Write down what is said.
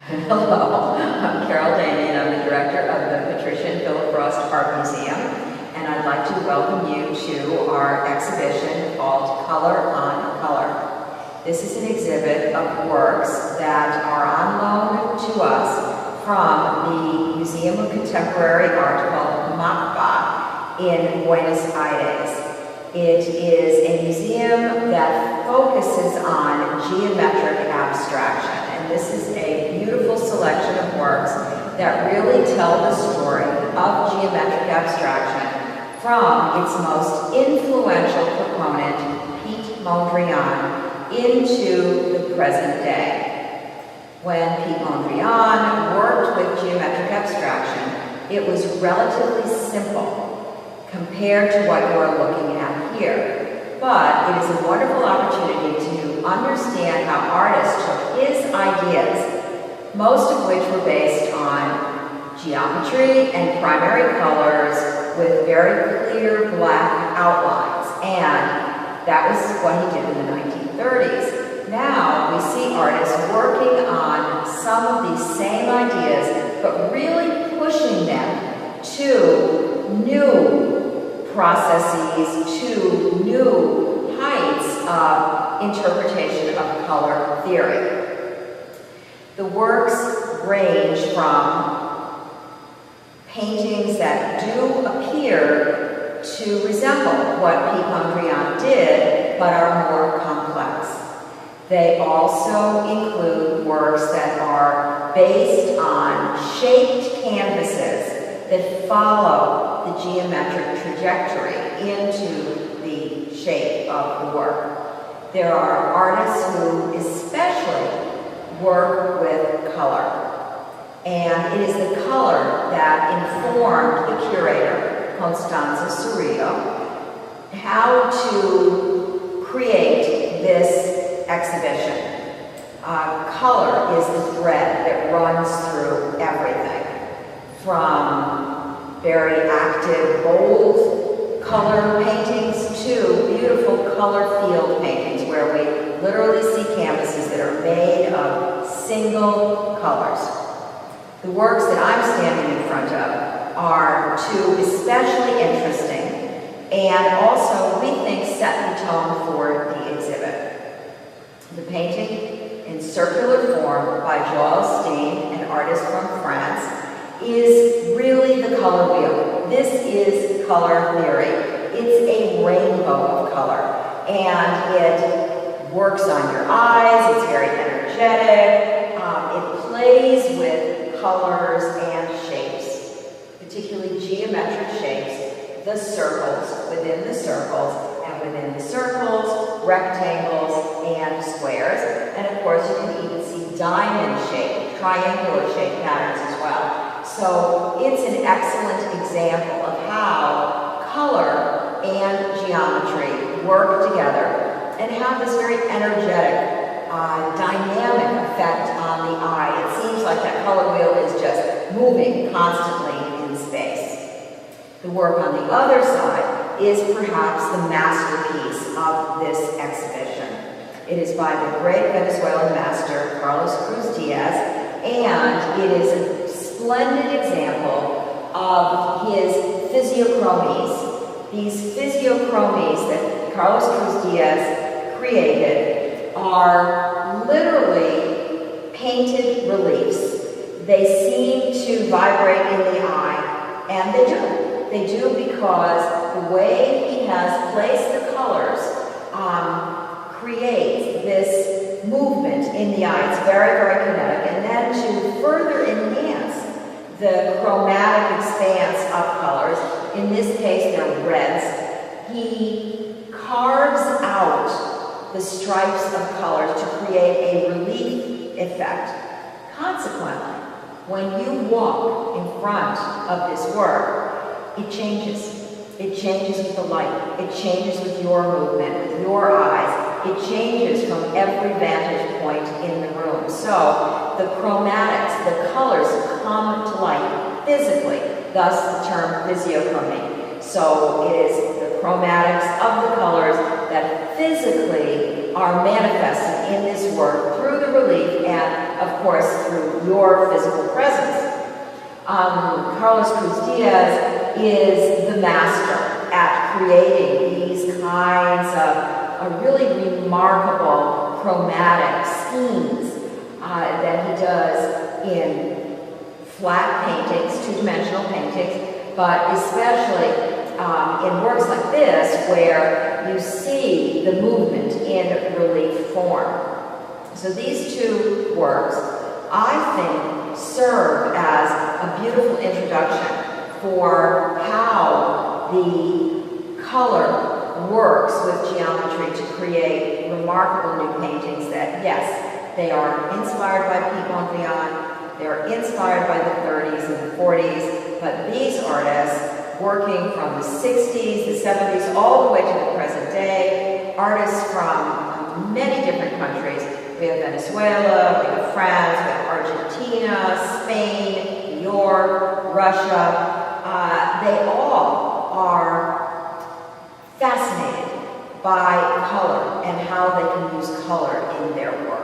Hello, I'm Carol Damian. I'm the director of the Patricia and Phillip Art Museum, and I'd like to welcome you to our exhibition called Color on Color. This is an exhibit of works that are on loan to us from the Museum of Contemporary Art called MACBA in Buenos Aires. It is a museum that focuses on geometric abstraction, and this is a beautiful selection of works that really tell the story of geometric abstraction from its most influential proponent, Pete Mondrian, into the present day. When Pete Mondrian worked with geometric abstraction, it was relatively simple compared to what you are looking at here. But it is a wonderful opportunity to understand how artists took his ideas, most of which were based on geometry and primary colors with very clear black outlines. And that was what he did in the 1930s. Now we see artists working on some of these same ideas, but really pushing them to new processes, to new heights of interpretation of color theory. The works range from paintings that do appear to resemble what Pete Mondrian did, but are more complex. They also include works that are based on shaped canvases that follow the geometric trajectory into the shape of the work. There are artists who especially work with color, and it is the color that informed the curator, Constanza Cerullo, how to create this exhibition. Color is the thread that runs through everything, from very active, bold color paintings to beautiful color field paintings where we literally see canvases that are made of single colors. The works that I'm standing in front of are two especially interesting and also, we think, set the tone for the exhibit. The painting in circular form by Joel Stein, an artist from France, is really the color wheel. This is color theory. It's a rainbow of color, and it works on your eyes. It's very energetic. It plays with colors and shapes, particularly geometric shapes, the circles within the circles, and within the circles, rectangles and squares. And of course, you can even see diamond shape, triangular shape patterns as well. So it's an excellent example of how color and geometry work together and have this very energetic, dynamic effect on the eye. It seems like that color wheel is just moving constantly in space. The work on the other side is perhaps the masterpiece of this exhibition. It is by the great Venezuelan master, Carlos Cruz-Diez, and it is a splendid example of his physiochromies. These physiochromies that Carlos Cruz-Diez created are literally painted reliefs. They seem to vibrate in the eye, and they do. They do because the way he has placed the colors creates this movement in the eye. It's very, very kinetic. And then to further enhance the chromatic expanse of colors, in this case they're reds, he carves out the stripes of colors to create a relief effect. Consequently, when you walk in front of this work, it changes. It changes with the light. It changes with your movement, with your eyes. It changes from every vantage point in the room. So the chromatics, the colors come to light physically, thus the term physiochromy. So it is the chromatics of the colors that physically are manifested in this work through the relief and of course, through your physical presence. Carlos Cruz-Diez is the master at creating these kinds of really remarkable chromatic schemes that he does in flat paintings, two-dimensional paintings, but especially in works like this where you see the movement in relief form. So these two works, I think, serve as a beautiful introduction for how the color works with geometry to create remarkable new paintings that, yes, they are inspired by Piet Mondrian, they are inspired by the 30s and the 40s, but these artists, working from the 60s, the 70s, all the way to the present day, artists from many different countries. We have Venezuela, we have France, we have Argentina, Spain, New York, Russia. They all are fascinated by color and how they can use color in their work.